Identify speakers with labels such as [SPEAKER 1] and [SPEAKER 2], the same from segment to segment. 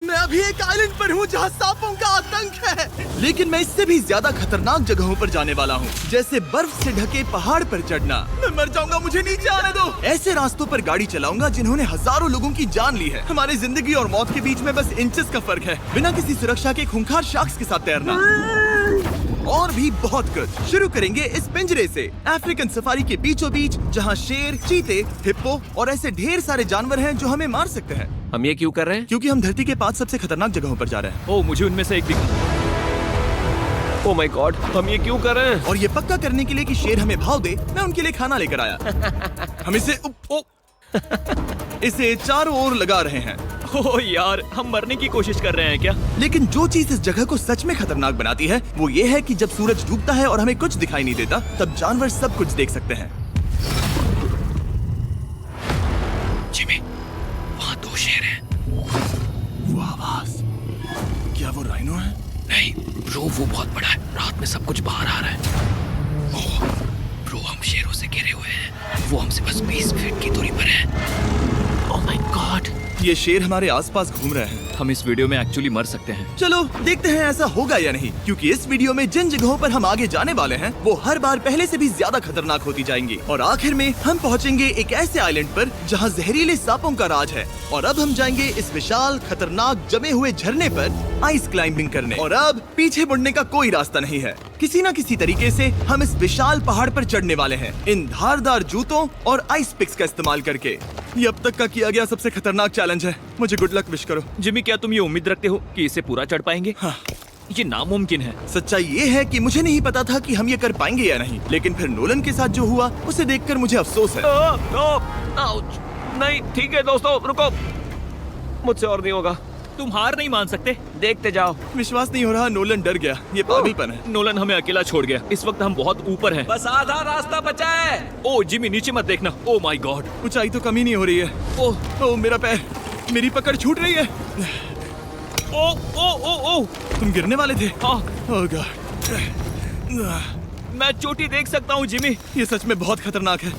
[SPEAKER 1] मैं अभी एक आइलैंड पर हूँ जहाँ सांपों का आतंक है, लेकिन मैं इससे भी ज्यादा खतरनाक जगहों पर जाने वाला हूँ, जैसे बर्फ से ढके पहाड़ पर चढ़ना। मैं मर जाऊंगा, मुझे नीचे आने दो। ऐसे रास्तों पर गाड़ी चलाऊंगा जिन्होंने हजारों लोगों की जान ली है। हमारी जिंदगी और मौत के बीच में बस इंचेस का फर्क है। बिना किसी सुरक्षा के खूंखार शार्क्स के साथ तैरना और भी बहुत कुछ। शुरू करेंगे इस पिंजरे से, अफ्रीकन सफारी के बीचों बीच, जहाँ शेर, चीते, हिप्पो और ऐसे ढेर सारे जानवर हैं जो हमें मार सकते हैं।
[SPEAKER 2] हम ये क्यों कर रहे हैं?
[SPEAKER 1] क्योंकि हम धरती के 5 सबसे खतरनाक जगहों पर जा रहे हैं।
[SPEAKER 2] ओह, मुझे उनमें से एक दिखा। ओह माय गॉड, हम ये क्यों कर रहे हैं?
[SPEAKER 1] और ये पक्का करने के लिए कि शेर हमें भाव दे, मैं उनके लिए खाना लेकर आया। हम इसे चारों ओर लगा रहे हैं।
[SPEAKER 2] ओह यार, हम मरने की कोशिश कर रहे हैं क्या?
[SPEAKER 1] लेकिन जो चीज इस जगह को सच में खतरनाक बनाती है वो ये है कि जब सूरज डूबता है और हमें कुछ दिखाई नहीं देता, तब जानवर सब कुछ देख सकते हैं।
[SPEAKER 2] जिमी, वहाँ 2 शेर हैं।
[SPEAKER 1] वो आवाज, क्या वो राइनो है?
[SPEAKER 2] नहीं ब्रो, वो बहुत बड़ा है। रात में सब कुछ बाहर आ रहा है। ओह ब्रो, हम शेरों से घिरे हुए हैं। वो हमसे बस 20 फीट की दूरी पर है। ओह माय गॉड,
[SPEAKER 1] ये शेर हमारे आसपास घूम रहे हैं।
[SPEAKER 2] हम इस वीडियो में एक्चुअली मर सकते हैं।
[SPEAKER 1] चलो देखते हैं ऐसा होगा या नहीं, क्योंकि इस वीडियो में जिन जगहों पर हम आगे जाने वाले हैं वो हर बार पहले से भी ज्यादा खतरनाक होती जाएंगी। और आखिर में हम पहुंचेंगे एक ऐसे आइलैंड पर जहां जहरीले सांपों का राज है। और अब हम जाएंगे इस विशाल, खतरनाक, जमे हुए झरने पर आइस क्लाइंबिंग करने। और अब पीछे मुड़ने का कोई रास्ता नहीं है। किसी न किसी तरीके से हम इस विशाल पहाड़ पर चढ़ने वाले हैं, इन धारदार जूतों और आइस पिक्स का इस्तेमाल करके। ये अब तक का किया गया सबसे खतरनाक चैलेंज है। मुझे गुड लक विश करो।
[SPEAKER 2] जिमी, क्या तुम ये उम्मीद रखते हो कि इसे पूरा चढ़ पाएंगे?
[SPEAKER 1] हाँ।
[SPEAKER 2] ये नामुमकिन है।
[SPEAKER 1] सच्चाई ये है कि मुझे नहीं पता था कि हम ये कर पाएंगे या नहीं, लेकिन फिर नोलन के साथ जो हुआ उसे देखकर मुझे अफसोस है।
[SPEAKER 2] आउच। नहीं, ठीक है दोस्तों, रुको। मुझसे और नहीं होगा। तुम हार नहीं मान सकते। देखते जाओ।
[SPEAKER 1] विश्वास नहीं हो रहा, नोलन डर गया। ये पागलपन है।
[SPEAKER 2] नोलन हमें अकेला छोड़ गया। इस वक्त हम बहुत ऊपर हैं।
[SPEAKER 3] बस आधा रास्ता बचा है।
[SPEAKER 2] ओह जिमी, नीचे मत देखना। ओह माय गॉड,
[SPEAKER 1] ऊंचाई तो कमी नहीं हो रही है। ओह मेरा पैर, मेरी पकड़ छूट रही है।
[SPEAKER 2] ओह ओह ओह ओह,
[SPEAKER 1] तुम गिरने वाले थे।
[SPEAKER 2] हाँ,
[SPEAKER 1] ओह गॉड,
[SPEAKER 2] मैं चोटी देख सकता हूँ जिमी।
[SPEAKER 1] ये सच में बहुत खतरनाक है।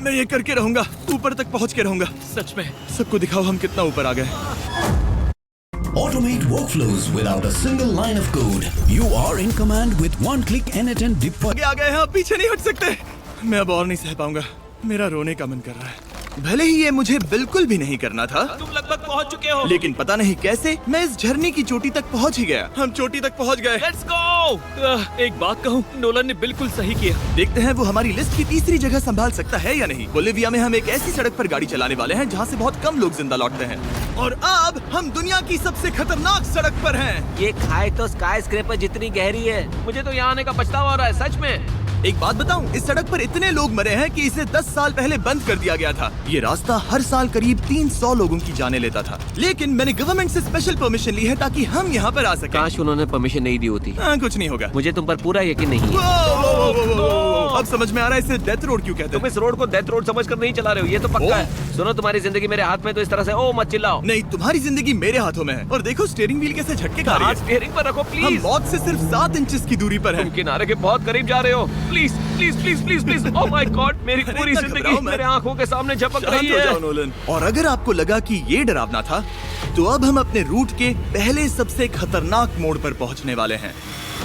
[SPEAKER 1] मैं ये करके रहूंगा, ऊपर तक पहुंच के रहूंगा।
[SPEAKER 2] सच में।
[SPEAKER 1] सबको दिखाओ हम कितना ऊपर आ गए।
[SPEAKER 4] Automate workflows without a single line of code. You are in command with one click edit and deploy.
[SPEAKER 1] आगे आ गए हैं, अब पीछे नहीं हट सकते। मैं अब और नहीं सह पाऊंगा, मेरा रोने का मन कर रहा है। भले ही ये मुझे बिल्कुल भी नहीं करना था,
[SPEAKER 2] तुम लगभग पहुँच चुके हो।
[SPEAKER 1] लेकिन पता नहीं कैसे मैं इस झरने की चोटी तक पहुंच ही गया। हम चोटी तक पहुंच गए।
[SPEAKER 2] Let's go. एक बात कहूँ, नोलन ने बिल्कुल सही किया।
[SPEAKER 1] देखते हैं वो हमारी लिस्ट की तीसरी जगह संभाल सकता है या नहीं। बोलिविया में हम एक ऐसी सड़क पर गाड़ी चलाने वाले हैं जहाँ से बहुत कम लोग जिंदा लौटते हैं। और अब हम दुनिया की सबसे खतरनाक सड़क पर हैं।
[SPEAKER 3] ये खाई तो स्काई स्क्रैपर जितनी गहरी है।
[SPEAKER 2] मुझे तो यहाँ आने का पछतावा हो रहा है, सच में।
[SPEAKER 1] एक बात बताऊं, इस सड़क पर इतने लोग मरे हैं कि इसे 10 साल पहले बंद कर दिया गया था। ये रास्ता हर साल करीब 300 लोगों की जाने लेता था, लेकिन मैंने गवर्नमेंट से स्पेशल परमिशन ली है ताकि हम यहाँ पर आ सकें।
[SPEAKER 3] काश उन्होंने परमिशन नहीं दी होती।
[SPEAKER 1] कुछ नहीं होगा।
[SPEAKER 3] मुझे तुम पर पूरा यकीन नहीं है।
[SPEAKER 1] अब समझ में आ रहा है इसे डेथ रोड क्यों कहते
[SPEAKER 3] तुम
[SPEAKER 1] हैं।
[SPEAKER 3] इस रोड को डेथ रोड समझकर नहीं चला रहे हो, ये तो पक्का है। सुनो, तुम्हारी जिंदगी मेरे हाथ में, तो इस तरह से ओ मत चिल्लाओ।
[SPEAKER 1] नहीं, तुम्हारी जिंदगी मेरे हाथों में है। और देखो स्टीयरिंग व्हील कैसे झटके खा रही
[SPEAKER 3] हाथ
[SPEAKER 1] है।
[SPEAKER 3] स्टीयरिंग पर रखो
[SPEAKER 1] हम
[SPEAKER 3] प्लीज।
[SPEAKER 1] मौत से सिर्फ 7 इंचेस की दूरी पर
[SPEAKER 3] तुम
[SPEAKER 1] हैं।
[SPEAKER 3] किनारे के बहुत करीब जा रहे हो। Please please please please please. Oh my God, मेरी
[SPEAKER 1] अरे
[SPEAKER 3] पूरी
[SPEAKER 1] इतना
[SPEAKER 3] जिंदगी
[SPEAKER 1] घबराओ मत।
[SPEAKER 3] मेरे आंखों के सामने झपक
[SPEAKER 1] शांत
[SPEAKER 3] रही
[SPEAKER 1] हो जाओ
[SPEAKER 3] है।
[SPEAKER 1] नोलन। और अगर आपको लगा कि ये डरावना था, तो अब हम अपने रूट के पहले सबसे खतरनाक मोड़ पर पहुंचने वाले हैं।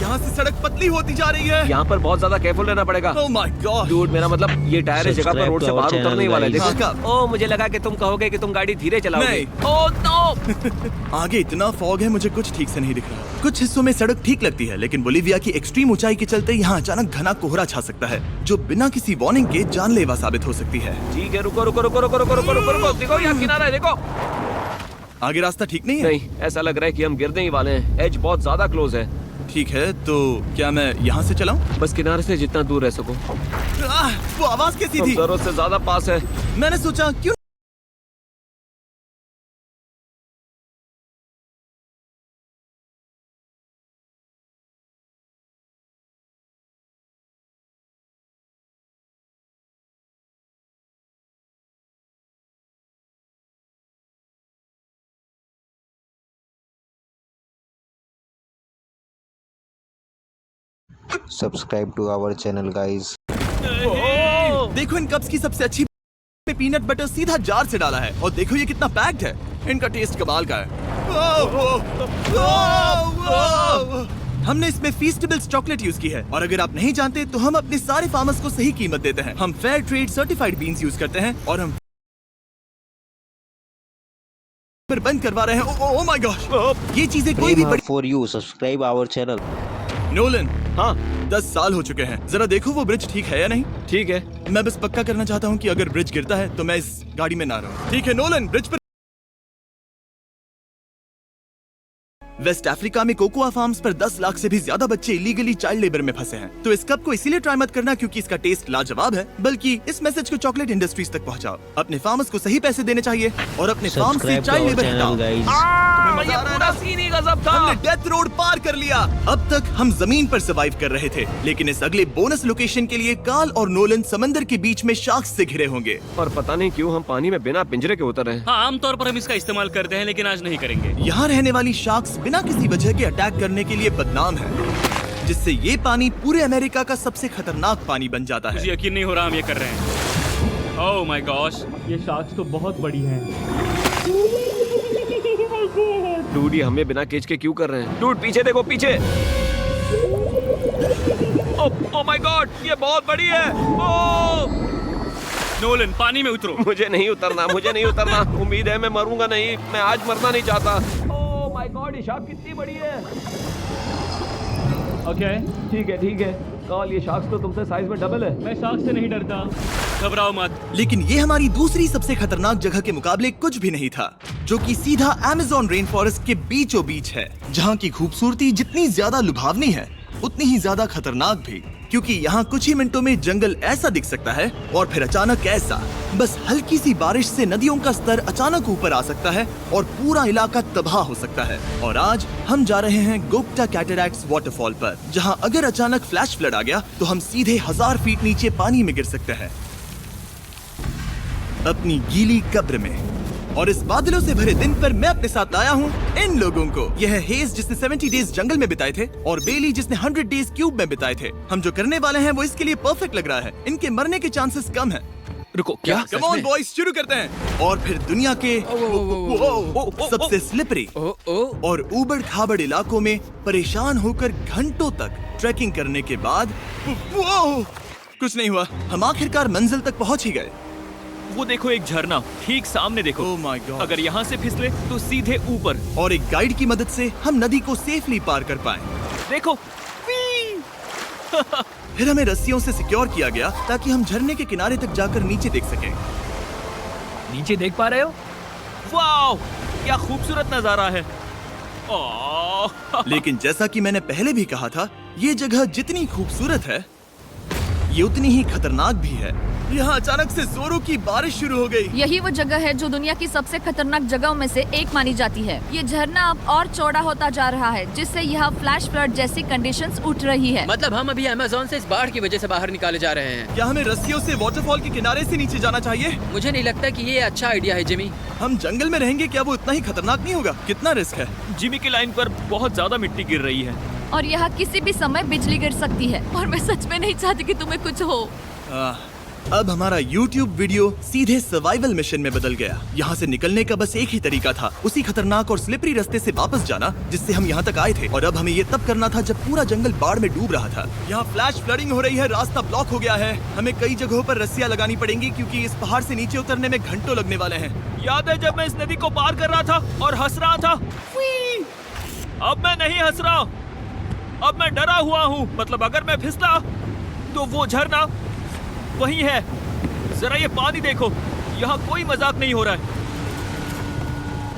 [SPEAKER 1] यहाँ से सड़क पतली होती जा रही है।
[SPEAKER 3] यहाँ पर बहुत ज्यादा केयरफुल रहना पड़ेगा।
[SPEAKER 1] Oh my God!
[SPEAKER 3] डूड, मेरा मतलब ये टायर इस जगह पर रोड से बाहर उतरने ही वाला है।
[SPEAKER 1] हाँ,
[SPEAKER 3] देखो।
[SPEAKER 1] कब?
[SPEAKER 3] ओह, मुझे लगा कि तुम कहोगे कि तुम गाड़ी धीरे चलाओगे।
[SPEAKER 1] नहीं।
[SPEAKER 3] Oh no.
[SPEAKER 1] आगे इतना फॉग है, मुझे कुछ ठीक से नहीं दिख रहा। कुछ हिस्सों में सड़क ठीक लगती है, लेकिन बोलिविया की एक्सट्रीम ऊंचाई के चलते यहाँ अचानक घना कोहरा छा सकता है, जो बिना किसी वार्निंग के जानलेवा साबित हो सकती है।
[SPEAKER 3] ठीक है, रुको रुको रुको रुको रुको रुको रुको रुको। देखो यहाँ किनारा है, देखो।
[SPEAKER 1] आगे रास्ता ठीक नहीं है।
[SPEAKER 3] नहीं, ऐसा लग रहा है कि हम गिरने ही वाले हैं। एज बहुत ज्यादा क्लोज है।
[SPEAKER 1] ठीक है, तो क्या मैं यहाँ से चलाऊं?
[SPEAKER 3] बस किनारे से जितना दूर रह सको।
[SPEAKER 1] वो आवाज कैसी
[SPEAKER 3] हम
[SPEAKER 1] थी?
[SPEAKER 3] जरूरत से ज्यादा पास है।
[SPEAKER 1] मैंने सोचा क्यों
[SPEAKER 5] Subscribe to our channel, guys.
[SPEAKER 1] देखो इन कप्स की सबसे अच्छी पे पीनट बटर सीधा जार से डाला है। और देखो ये कितना पैक्ड है। इनका टेस्ट कमाल का है। हमने इसमें फीस्टेबल्स चॉकलेट यूज की है और अगर आप नहीं जानते तो हम अपने सारे फार्मर्स को सही कीमत देते हैं। हम fair trade certified beans use करते हैं और हम पर बंद करवा रहे हैं। ओह माय गॉश, ये चीजें कोई भी बड़ी।
[SPEAKER 5] For you, subscribe our channel.
[SPEAKER 1] Nolan,
[SPEAKER 3] हाँ
[SPEAKER 1] 10 साल हो चुके हैं, जरा देखो वो ब्रिज ठीक है या नहीं।
[SPEAKER 3] ठीक है।
[SPEAKER 1] मैं बस पक्का करना चाहता हूँ कि अगर ब्रिज गिरता है तो मैं इस गाड़ी में ना रहूं। ठीक है नोलन, ब्रिज पर। वेस्ट अफ्रीका में कोकोआ फार्म्स पर 10 लाख से भी ज्यादा बच्चे इलीगली चाइल्ड लेबर में फंसे हैं। तो इस कप को इसीलिए ट्राई मत करना क्योंकि इसका टेस्ट लाजवाब है, बल्कि इस मैसेज को चॉकलेट इंडस्ट्रीज तक पहुंचाओ। अपने फार्मर्स को सही पैसे देने चाहिए और अपने फार्म से
[SPEAKER 5] Subscribe to
[SPEAKER 1] child
[SPEAKER 5] our
[SPEAKER 1] labour
[SPEAKER 5] channel,
[SPEAKER 1] हटाओ।
[SPEAKER 5] guys.
[SPEAKER 3] ये पूरा सीन ही गजब था।
[SPEAKER 1] हमने डेथ रोड पार कर लिया। अब तक हम जमीन पर सर्वाइव कर रहे थे, लेकिन इस अगले बोनस लोकेशन के लिए कार्ल और नोलन समंदर के बीच में शार्क्स से घिरे होंगे।
[SPEAKER 3] और पता नहीं क्यों हम पानी में बिना पिंजरे के उतर रहे हैं।
[SPEAKER 6] हाँ, आमतौर पर हम इसका इस्तेमाल करते हैं लेकिन आज नहीं करेंगे।
[SPEAKER 1] यहाँ रहने वाली शार्क्स बिना किसी वजह के अटैक करने के लिए बदनाम है, जिससे ये पानी पूरे अमेरिका का सबसे खतरनाक पानी बन जाता
[SPEAKER 6] मुझे
[SPEAKER 1] है।
[SPEAKER 6] यकीन नहीं हो रहा हम ये कर रहे हैं। ओह माय गॉश, ये शार्क्स तो बहुत बड़ी हैं।
[SPEAKER 3] डूड ये हमें बिना केज के क्यों कर रहे हैं? डूड पीछे देखो, पीछे। ओह माय गॉड, ये बहुत बड़ी है। ओह
[SPEAKER 6] नोलन, पानी में उतरो।
[SPEAKER 3] मुझे नहीं उतरना, मुझे नहीं उतरना। उम्मीद है मैं मरूंगा नहीं, मैं आज मरना नहीं चाहता। ओह माय गॉड, ये शार्क कितनी बड़ी है।
[SPEAKER 6] ओके,
[SPEAKER 3] ठीक है कार्ल, ये शार्क्स तो तुमसे साइज में डबल है।
[SPEAKER 6] मैं शार्क से नहीं डरता, घबराओ मत।
[SPEAKER 1] लेकिन ये हमारी दूसरी सबसे खतरनाक जगह के मुकाबले कुछ भी नहीं था, जो कि सीधा अमेज़न रेन फॉरेस्ट के बीचों बीच है, जहाँ की खूबसूरती जितनी ज्यादा लुभावनी है उतनी ही ज्यादा खतरनाक भी, क्योंकि यहाँ कुछ ही मिनटों में जंगल ऐसा दिख सकता है और फिर अचानक ऐसा। बस हल्की सी बारिश से नदियों का स्तर अचानक ऊपर आ सकता है और पूरा इलाका तबाह हो सकता है। और आज हम जा रहे हैं गोप्टा कैटरैक्ट्स वाटरफॉल पर, जहाँ अगर अचानक फ्लैश फ्लड आ गया तो हम सीधे 1000 फीट नीचे पानी में गिर सकते हैं, अपनी गीली कब्र में। और इस बादलों से भरे दिन पर मैं अपने साथ लाया हूँ इन लोगों को। यह है हेज जिसने 70 डेज जंगल में बिताए थे और बेली जिसने 100 डेज क्यूब में बिताए थे। हम जो करने वाले हैं वो इसके लिए परफेक्ट लग रहा है। इनके मरने के चांसेस कम हैं।
[SPEAKER 3] रुको, क्या?
[SPEAKER 1] कम ऑन बॉयज, शुरू करते हैं। और फिर दुनिया के सबसे स्लिपरी और ऊबड़ खाबड़ इलाकों में परेशान होकर घंटों तक ट्रैकिंग करने के बाद कुछ नहीं हुआ, हम आखिरकार मंजिल तक पहुंच ही गए।
[SPEAKER 6] वो देखो, एक झरना ठीक सामने देखो।
[SPEAKER 1] Oh my God.
[SPEAKER 6] अगर यहाँ से फिसले तो सीधे ऊपर।
[SPEAKER 1] और एक गाइड की मदद से हम नदी को सेफली पार कर पाए।
[SPEAKER 6] देखो।
[SPEAKER 1] फिर हमें रस्सियों से सिक्योर किया गया ताकि हम झरने के किनारे तक जाकर नीचे देख सकें।
[SPEAKER 6] नीचे देख पा रहे हो? वाओ, क्या खूबसूरत नजारा है। ओह।
[SPEAKER 1] लेकिन जैसा कि मैंने पहले भी कहा था, ये जगह जितनी खूबसूरत है ये उतनी ही खतरनाक भी है। यहाँ अचानक से जोरों की बारिश शुरू हो गई।
[SPEAKER 7] यही वो जगह है जो दुनिया की सबसे खतरनाक जगहों में से एक मानी जाती है। ये झरना अब और चौड़ा होता जा रहा है, जिससे यहाँ फ्लैश फ्लड जैसी कंडीशंस उठ रही है।
[SPEAKER 8] मतलब हम अभी अमेज़न से इस बाढ़ की वजह से बाहर निकाले जा रहे हैं।
[SPEAKER 1] क्या हमें रस्सियों से वाटरफॉल के किनारे से नीचे जाना चाहिए?
[SPEAKER 8] मुझे नहीं लगता कि ये अच्छा आइडिया है जिमी।
[SPEAKER 1] हम जंगल में रहेंगे, क्या वो इतना ही खतरनाक नहीं होगा? कितना रिस्क है?
[SPEAKER 6] जिमी की लाइन पर बहुत ज्यादा मिट्टी गिर रही है
[SPEAKER 7] और यहाँ किसी भी समय बिजली गिर सकती है और मैं सच में नहीं चाहती कि तुम्हें कुछ हो।
[SPEAKER 1] अब हमारा YouTube वीडियो सीधे सर्वाइवल मिशन में बदल गया। यहाँ से निकलने का बस एक ही तरीका था, उसी खतरनाक और स्लिपरी रास्ते से वापस जाना जिससे हम यहाँ तक आए थे। और अब हमें ये तब करना था जब पूरा जंगल बाढ़ में डूब रहा था। यहाँ फ्लैश फ्लडिंग हो रही है, रास्ता ब्लॉक हो गया है। हमें कई जगहों पर रस्सियाँ लगानी पड़ेंगी क्योंकि इस पहाड़ से नीचे उतरने में घंटों लगने वाले हैं।
[SPEAKER 6] याद है जब मैं इस नदी को पार कर रहा था और हंस रहा था? अब मैं नहीं हंस रहा, अब मैं डरा हुआ हूँ। मतलब अगर मैं फिसला तो वो झरना वही है। जरा ये पानी देखो, यहाँ कोई मजाक नहीं हो रहा है।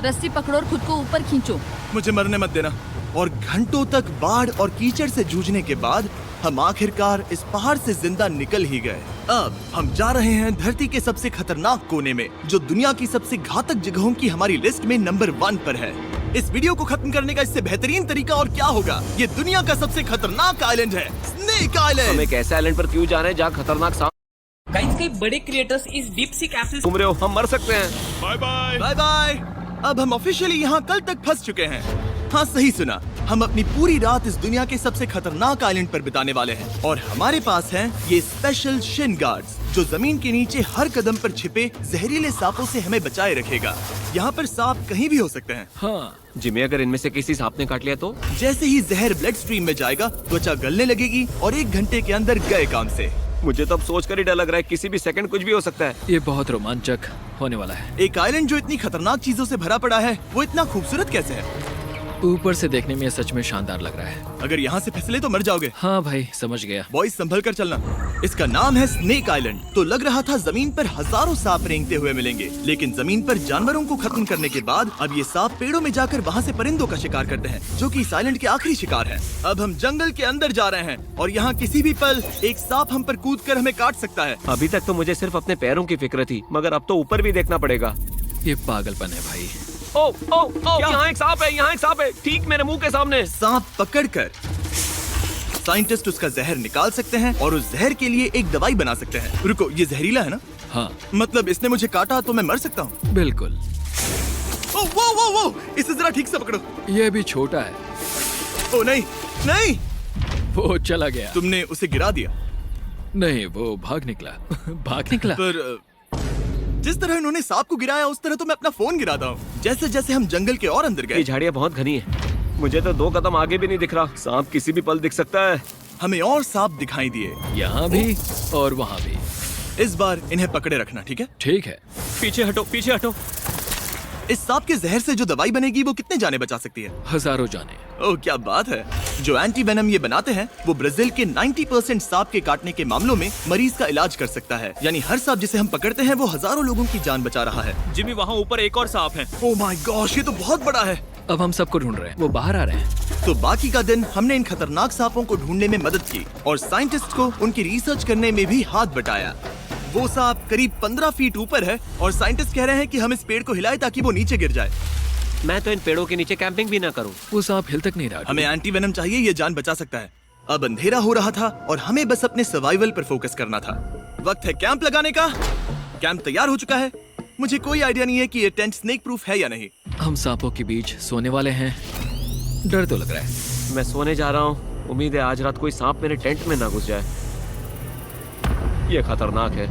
[SPEAKER 7] रस्सी पकड़ो और खुद को ऊपर खींचो।
[SPEAKER 1] मुझे मरने मत देना। और घंटों तक बाढ़ और कीचड़ से जूझने के बाद हम आखिरकार इस पहाड़ से जिंदा निकल ही गए। अब हम जा रहे हैं धरती के सबसे खतरनाक कोने में, जो दुनिया की सबसे घातक जगहों की हमारी लिस्ट में नंबर 1 पर है। इस वीडियो को खत्म करने का इससे बेहतरीन तरीका और क्या होगा? ये दुनिया का सबसे खतरनाक आइलैंड है, स्नेक
[SPEAKER 3] हम
[SPEAKER 1] आइलैंड।
[SPEAKER 3] एक ऐसे आइलैंड पर क्यों जा रहे हैं जहाँ खतरनाक सांप
[SPEAKER 9] गाइस, कई बड़े क्रिएटर्स इस डीप सी कैप्सूल
[SPEAKER 3] घूम रहे हो? हम मर सकते हैं।
[SPEAKER 6] Bye bye.
[SPEAKER 1] Bye bye. अब हम ऑफिशियली यहाँ कल तक फंस चुके हैं। हाँ सही सुना, हम अपनी पूरी रात इस दुनिया के सबसे खतरनाक आइलैंड पर बिताने वाले हैं और हमारे पास हैं ये स्पेशल शिन गार्ड्स जो जमीन के नीचे हर कदम पर छिपे जहरीले सांपों से हमें बचाए रखेगा। यहाँ पर सांप कहीं भी हो सकते हैं।
[SPEAKER 6] हाँ,
[SPEAKER 3] जिमी, अगर इनमें से किसी सांप ने काट लिया तो?
[SPEAKER 1] जैसे ही जहर ब्लड स्ट्रीम में जाएगा त्वचा गलने लगेगी और 1 घंटे के अंदर गए काम से।
[SPEAKER 3] मुझे तो अब सोचकर ही डर लग रहा है, किसी भी सेकंड कुछ भी हो सकता है।
[SPEAKER 6] ये बहुत रोमांचक होने वाला है।
[SPEAKER 1] एक आइलैंड जो इतनी खतरनाक चीजों से भरा पड़ा है वो इतना खूबसूरत कैसे है?
[SPEAKER 6] ऊपर से देखने में ये सच में शानदार लग रहा है।
[SPEAKER 1] अगर यहाँ से फिसले तो मर जाओगे।
[SPEAKER 6] हाँ भाई, समझ गया।
[SPEAKER 1] बॉयज संभल कर चलना। इसका नाम है स्नेक आइलैंड। तो लग रहा था जमीन पर हजारों सांप रेंगते हुए मिलेंगे, लेकिन जमीन पर जानवरों को खत्म करने के बाद अब ये सांप पेड़ों में जाकर वहाँ से परिंदों का शिकार करते हैं, जो कि इस आइलैंड के आखिरी शिकार है। अब हम जंगल के अंदर जा रहे हैं और यहाँ किसी भी पल एक सांप हम पर कूद कर हमें काट सकता है।
[SPEAKER 3] अभी तक तो मुझे सिर्फ अपने पैरों की फिक्र थी, मगर अब तो ऊपर भी देखना पड़ेगा।
[SPEAKER 6] ये पागलपन है भाई।
[SPEAKER 3] ओ, यहाँ एक सांप है, यहाँ एक सांप है, ठीक मेरे मुंह के सामने।
[SPEAKER 1] सांप पकड़कर साइंटिस्ट उसका जहर निकाल सकते हैं और उस जहर के लिए एक दवाई बना सकते हैं। रुको, ये जहरीला है ना?
[SPEAKER 6] हाँ,
[SPEAKER 1] मतलब इसने मुझे काटा तो मैं मर सकता हूँ?
[SPEAKER 6] बिल्कुल।
[SPEAKER 1] ओ, वो, इसे जरा ठीक से पकड़ो।
[SPEAKER 6] ये भी छोटा है।
[SPEAKER 1] ओ नहीं, नहीं,
[SPEAKER 6] वो चला गया।
[SPEAKER 1] तुमने उसे गिरा दिया।
[SPEAKER 6] नहीं, वो भाग निकला। भाग निकला।
[SPEAKER 1] पर जिस तरह इन्होंने सांप को गिराया उस तरह तो मैं अपना फोन गिराता हूँ। जैसे जैसे हम जंगल के और अंदर
[SPEAKER 3] ये
[SPEAKER 1] गए,
[SPEAKER 3] झाड़ियाँ बहुत घनी है, मुझे तो 2 कदम आगे भी नहीं दिख रहा। सांप किसी भी पल दिख सकता है।
[SPEAKER 1] हमें और सांप दिखाई दिए,
[SPEAKER 6] यहाँ भी और वहाँ भी।
[SPEAKER 1] इस बार इन्हें पकड़े रखना, ठीक है?
[SPEAKER 6] ठीक है।
[SPEAKER 3] पीछे हटो, पीछे हटो।
[SPEAKER 1] इस सांप के जहर से जो दवाई बनेगी वो कितने जाने बचा सकती है?
[SPEAKER 6] हजारों जाने।
[SPEAKER 1] ओह, क्या बात है। जो एंटी वेनम ये बनाते हैं वो ब्राजील के 90% सांप के काटने के मामलों में मरीज का इलाज कर सकता है। यानी हर सांप जिसे हम पकड़ते हैं वो हजारों लोगों की जान बचा रहा है।
[SPEAKER 6] जिमी, वहाँ ऊपर एक और सांप है।
[SPEAKER 1] ओह माय गॉश, ये तो बहुत बड़ा है।
[SPEAKER 6] अब हम सबको ढूंढ रहे हैं, वो बाहर आ रहे हैं।
[SPEAKER 1] तो बाकी का दिन हमने इन खतरनाक सांपों को ढूंढने में मदद की और साइंटिस्ट को उनकी रिसर्च करने में भी हाथ बटाया। वो सांप करीब 15 फीट ऊपर है और साइंटिस्ट कह रहे हैं कि हम इस पेड़ को हिलाएं ताकि वो नीचे गिर जाए।
[SPEAKER 3] मैं तो इन पेड़ों के नीचे कैंपिंग भी ना करूं।
[SPEAKER 6] वो सांप हिल तक नहीं रहा।
[SPEAKER 1] हमें एंटी वेनम चाहिए, ये जान बचा सकता है। अब अंधेरा हो रहा था और हमें बस अपने सर्वाइवल पर फोकस करना था। वक्त है कैंप लगाने का। कैंप तैयार हो चुका है। मुझे कोई आइडिया नहीं है कि ये टेंट स्नेक प्रूफ है या नहीं।
[SPEAKER 6] हम सांपों के बीच सोने वाले हैं। डर तो लग रहा है।
[SPEAKER 3] मैं सोने जा रहा हूँ। उम्मीद है आज रात कोई सांप मेरे टेंट में ना घुस जाए। ये खतरनाक है।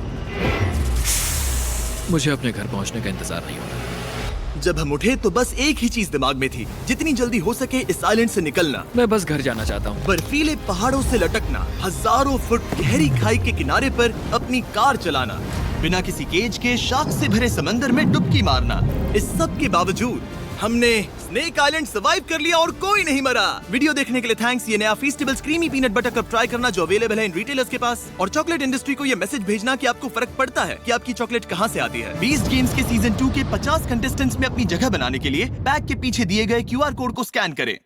[SPEAKER 6] मुझे अपने घर पहुंचने का इंतजार नहीं हो रहा।
[SPEAKER 1] जब हम उठे तो बस एक ही चीज दिमाग में थी, जितनी जल्दी हो सके इस आइलैंड से निकलना।
[SPEAKER 6] मैं बस घर जाना चाहता हूँ।
[SPEAKER 1] बर्फीले पहाड़ों से लटकना, हजारों फुट गहरी खाई के किनारे पर अपनी कार चलाना, बिना किसी केज के शार्क से भरे समंदर में डुबकी मारना। इस सब के बावजूद हमने स्नेक आइलैंड सर्वाइव कर लिया और कोई नहीं मरा। वीडियो देखने के लिए थैंक्स। ये नया Feastables creamy peanut butter cup try करना जो अवेलेबल है इन रिटेलर्स के पास, और चॉकलेट इंडस्ट्री को ये मैसेज भेजना कि आपको फर्क पड़ता है कि आपकी चॉकलेट कहाँ से आती है। बीस्ट गेम्स के सीजन 2 के 50 कंटेस्टेंट्स में अपनी जगह बनाने के लिए पैक के पीछे दिए गए QR कोड को स्कैन करें।